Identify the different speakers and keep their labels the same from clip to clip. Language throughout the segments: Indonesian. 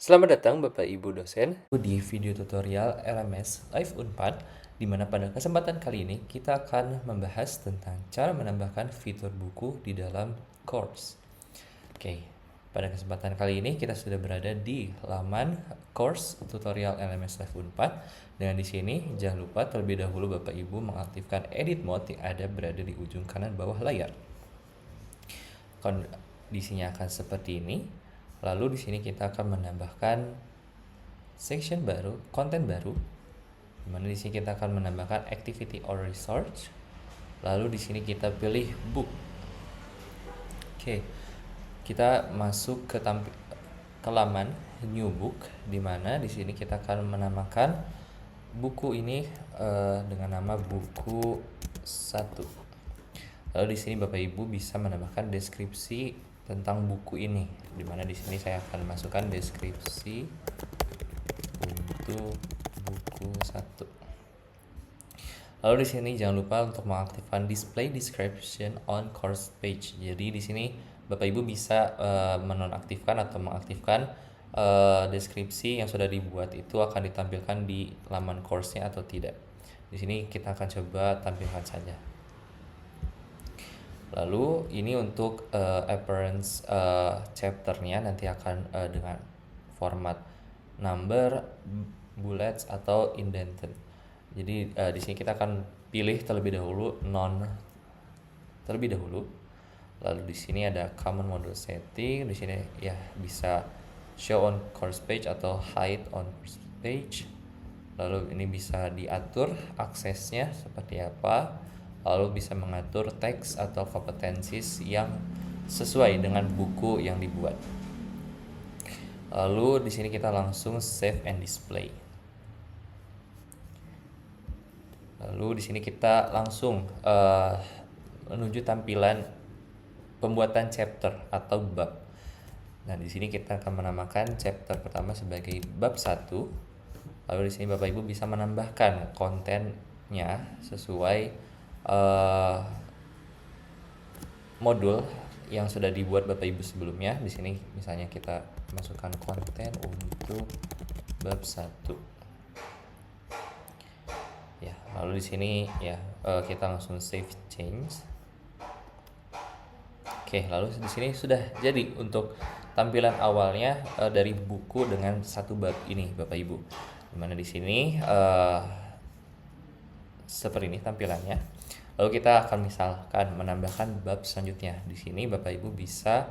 Speaker 1: Selamat datang Bapak Ibu dosen di video tutorial LMS Live Unpad, di mana pada kesempatan kali ini kita akan membahas tentang cara menambahkan fitur buku di dalam course. Oke, pada kesempatan kali ini kita sudah berada di laman course tutorial LMS Live Unpad. Dan di sini jangan lupa terlebih dahulu Bapak Ibu mengaktifkan edit mode yang ada berada di ujung kanan bawah layar. Kondisinya akan seperti ini. Lalu di sini kita akan menambahkan section baru, konten baru. Dimana di sini kita akan menambahkan activity or research. Lalu di sini kita pilih book. Oke, kita masuk ke laman new book, dimana di sini kita akan menamakan buku ini dengan nama buku 1. Lalu di sini Bapak Ibu bisa menambahkan deskripsi tentang buku ini, dimana di sini saya akan masukkan deskripsi untuk buku 1. Lalu di sini jangan lupa untuk mengaktifkan display description on course page. Jadi di sini Bapak Ibu bisa menonaktifkan atau mengaktifkan deskripsi yang sudah dibuat itu akan ditampilkan di laman course-nya atau tidak. Di sini kita akan coba tampilkan saja. Lalu ini untuk appearance chapternya nanti akan dengan format number, bullets atau indented. Jadi di sini kita akan pilih terlebih dahulu terlebih dahulu. Lalu di sini ada common module setting. Di sini ya bisa show on course page atau hide on course page. Lalu ini bisa diatur aksesnya seperti apa. Lalu bisa mengatur teks atau kompetensis yang sesuai dengan buku yang dibuat. Lalu di sini kita langsung save and display. Lalu di sini kita langsung menuju tampilan pembuatan chapter atau bab. Nah, di sini kita akan menamakan chapter pertama sebagai bab 1. Lalu di sini Bapak Ibu bisa menambahkan kontennya sesuai modul yang sudah dibuat Bapak Ibu sebelumnya. Di sini misalnya kita masukkan konten untuk bab 1. Ya, lalu di sini ya kita langsung save change. Oke, lalu di sini sudah jadi untuk tampilan awalnya dari buku dengan satu bab ini Bapak Ibu. Dimana di sini seperti ini tampilannya. Lalu kita akan misalkan menambahkan bab selanjutnya. Di sini Bapak Ibu bisa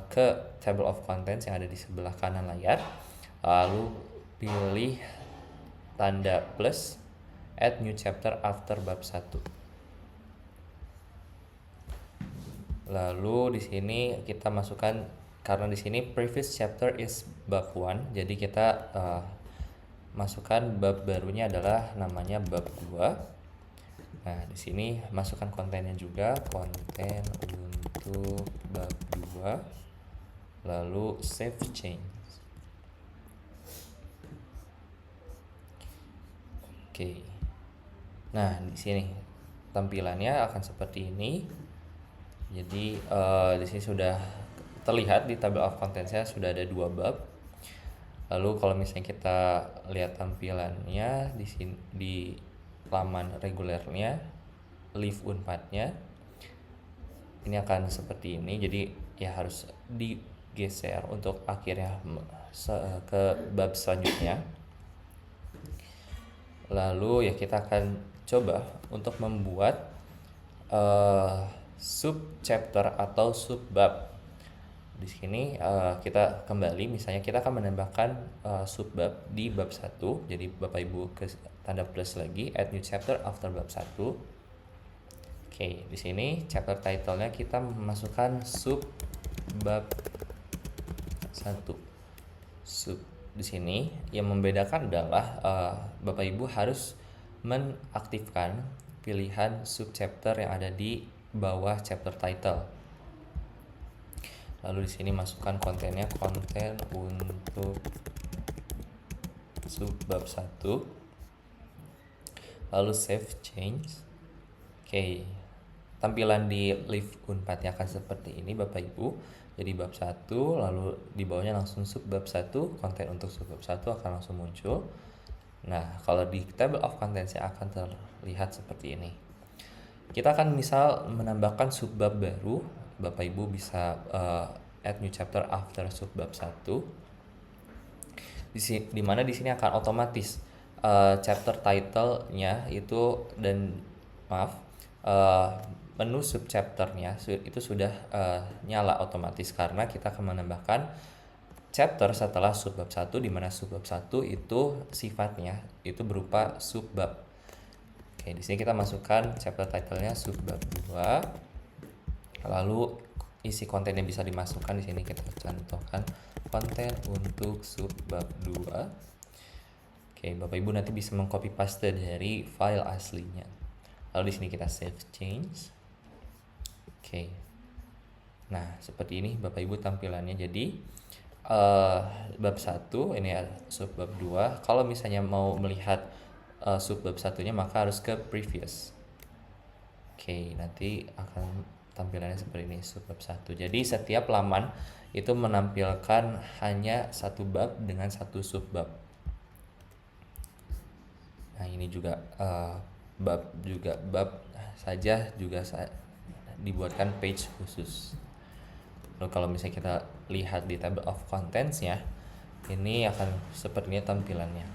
Speaker 1: ke table of contents yang ada di sebelah kanan layar. Lalu pilih tanda plus, add new chapter after bab 1. Lalu di sini kita masukkan, karena di sini previous chapter is bab 1, jadi kita masukkan bab barunya adalah namanya bab 2. Nah, di sini masukkan kontennya juga, konten untuk bab 2. Lalu save change. Oke. Nah, di sini tampilannya akan seperti ini. Jadi di sini sudah terlihat di table of contents-nya sudah ada 2 bab. Lalu kalau misalnya kita lihat tampilannya di sini di laman regulernya, Live Unpad-nya, ini akan seperti ini. Jadi ya harus digeser untuk akhirnya ke bab selanjutnya. Lalu ya kita akan coba untuk membuat sub chapter atau sub bab. Di sini kita kembali, misalnya kita akan menambahkan sub bab di bab 1. Jadi Bapak Ibu ke tanda plus lagi, add new chapter after bab 1. Oke, di sini chapter title-nya kita memasukkan sub bab 1. Sub di sini yang membedakan adalah Bapak Ibu harus mengaktifkan pilihan sub chapter yang ada di bawah chapter title. Lalu di sini masukkan kontennya, konten untuk sub bab 1. Lalu save change. Oke. tampilan di Live Unpad-nya akan seperti ini Bapak Ibu. Jadi bab 1, lalu di bawahnya langsung subbab 1, konten untuk subbab 1 akan langsung muncul. Nah, kalau di table of contents-nya akan terlihat seperti ini. Kita akan misal menambahkan subbab baru, Bapak Ibu bisa add new chapter after subbab 1. Di mana di sini akan otomatis chapter title-nya itu menu subchapter-nya itu sudah nyala otomatis karena kita akan menambahkan chapter setelah subbab 1, di mana subbab 1 itu sifatnya itu berupa subbab. Oke, di sini kita masukkan chapter title-nya subbab 2. Lalu isi konten yang bisa dimasukkan di sini kita contohkan konten untuk subbab 2. Oke, Bapak Ibu nanti bisa mengcopy paste dari file aslinya. Lalu di sini kita save change. Oke. Nah, seperti ini Bapak Ibu tampilannya. Jadi bab 1 ini subbab 2. Kalau misalnya mau melihat subbab 1-nya maka harus ke previous. Oke, nanti akan tampilannya seperti ini subbab 1. Jadi setiap laman itu menampilkan hanya satu bab dengan satu subbab. Nah, ini juga bab saja juga dibuatkan page khusus. Lalu kalau misalnya kita lihat di table of contents-nya, ini akan sepertinya tampilannya.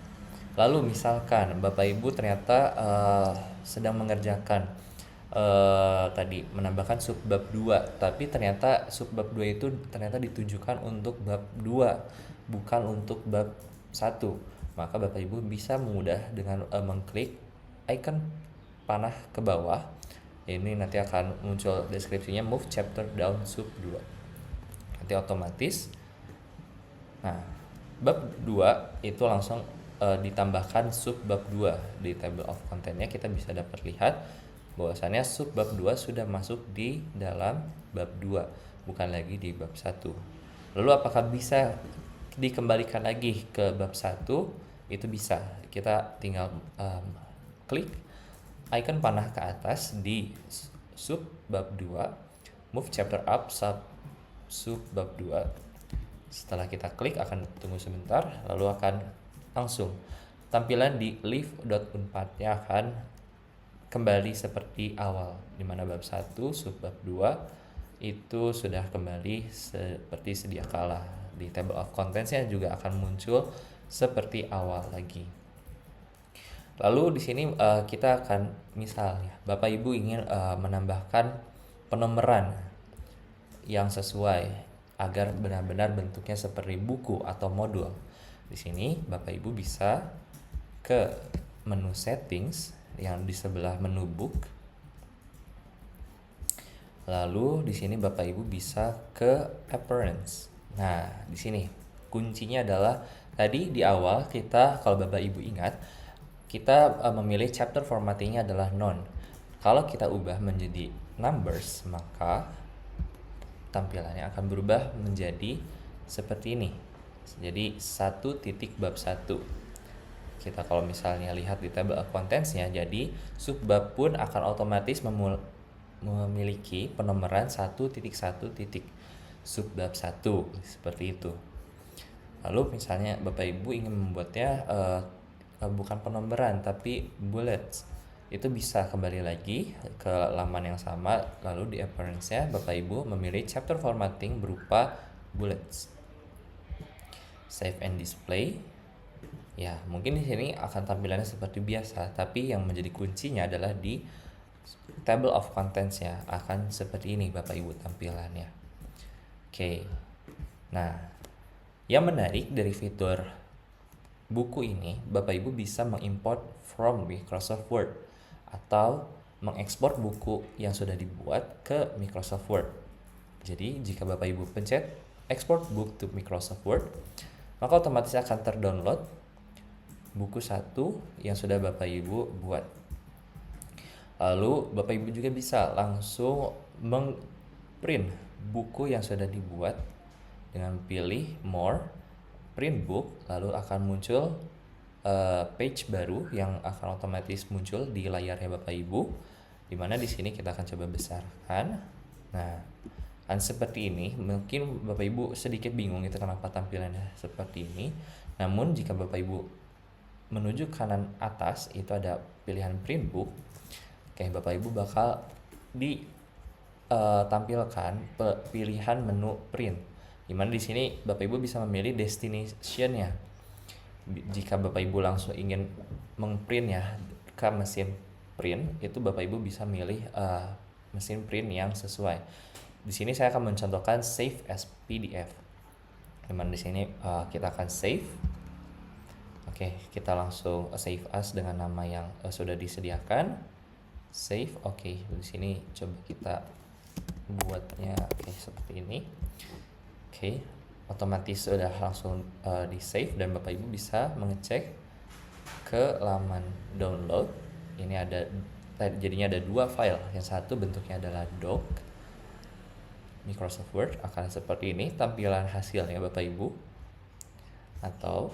Speaker 1: Lalu misalkan Bapak Ibu ternyata sedang mengerjakan tadi menambahkan subbab 2, tapi ternyata subbab 2 itu ternyata ditujukan untuk bab 2, bukan untuk bab 1. Maka Bapak Ibu bisa mudah dengan mengklik icon panah ke bawah. Ini nanti akan muncul deskripsinya move chapter down sub 2. Nanti otomatis. Nah, bab 2 itu langsung ditambahkan sub bab 2 di table of content-nya. Kita bisa dapat lihat bahwasannya sub bab 2 sudah masuk di dalam bab 2, bukan lagi di bab 1. Lalu apakah bisa dikembalikan lagi ke bab 1? Itu bisa. Kita tinggal klik icon panah ke atas di sub bab 2, move chapter up sub bab 2. Setelah kita klik akan tunggu sebentar, lalu akan langsung tampilan di live.unpad-nya akan kembali seperti awal, di mana bab 1 sub bab 2 itu sudah kembali seperti sedia kala. Di table of contents-nya juga akan muncul seperti awal lagi. Lalu di sini kita akan misalnya Bapak Ibu ingin menambahkan penomoran yang sesuai agar benar-benar bentuknya seperti buku atau modul. Di sini Bapak Ibu bisa ke menu settings yang di sebelah menu book. Lalu di sini Bapak Ibu bisa ke appearance. Nah, di sini kuncinya adalah tadi di awal kita, kalau Bapak Ibu ingat, kita memilih chapter formattingnya adalah none. Kalau kita ubah menjadi numbers, maka tampilannya akan berubah menjadi seperti ini. Jadi 1 titik bab 1. Kita kalau misalnya lihat di table of contents-nya, jadi subbab pun akan otomatis memiliki penomoran 1.1 titik subbab 1 seperti itu. Lalu misalnya Bapak Ibu ingin membuatnya bukan penomoran tapi bullets, itu bisa kembali lagi ke laman yang sama, lalu di appearance-nya Bapak Ibu memilih chapter formatting berupa bullets. Save and display. Ya, mungkin di sini akan tampilannya seperti biasa, tapi yang menjadi kuncinya adalah di table of contents-nya akan seperti ini Bapak Ibu tampilannya. Oke. Nah, yang menarik dari fitur buku ini, Bapak Ibu bisa mengimport from Microsoft Word atau mengekspor buku yang sudah dibuat ke Microsoft Word. Jadi, jika Bapak Ibu pencet export book to Microsoft Word, maka otomatis akan terdownload buku 1 yang sudah Bapak Ibu buat. Lalu Bapak Ibu juga bisa langsung print buku yang sudah dibuat dengan pilih more, print book, lalu akan muncul page baru yang akan otomatis muncul di layarnya Bapak Ibu. Dimana di sini kita akan coba besarkan. Nah, kan seperti ini. Mungkin Bapak Ibu sedikit bingung itu kenapa tampilannya seperti ini. Namun jika Bapak Ibu menuju kanan atas itu ada pilihan print book. Oke, Bapak Ibu bakal tampilkan pilihan menu print. Dimana di sini Bapak Ibu bisa memilih destination-nya. Jika Bapak Ibu langsung ingin mengprint ya ke mesin print, itu Bapak Ibu bisa milih mesin print yang sesuai. Di sini saya akan mencontohkan save as PDF. Dimana di sini kita akan save. Oke, kita langsung save as dengan nama yang sudah disediakan. Save. Oke, di sini coba kita buatnya seperti ini. Oke, otomatis sudah langsung di save dan Bapak Ibu bisa mengecek ke laman download. Ini jadinya ada 2 file. Yang satu bentuknya adalah doc. Microsoft Word akan seperti ini tampilan hasilnya Bapak Ibu. Atau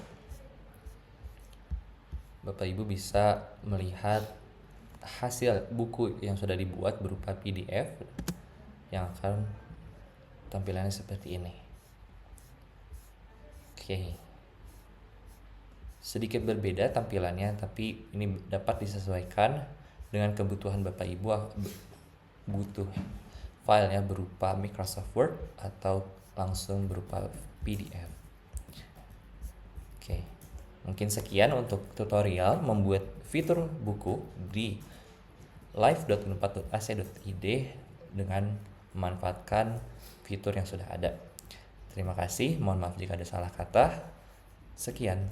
Speaker 1: Bapak Ibu bisa melihat hasil buku yang sudah dibuat berupa PDF yang akan tampilannya seperti ini. Oke. Sedikit berbeda tampilannya, tapi ini dapat disesuaikan dengan kebutuhan Bapak Ibu butuh filenya berupa Microsoft Word atau langsung berupa PDF. Oke. Mungkin sekian untuk tutorial membuat fitur buku di live.unpad.ac.id dengan memanfaatkan fitur yang sudah ada. Terima kasih, mohon maaf jika ada salah kata. Sekian.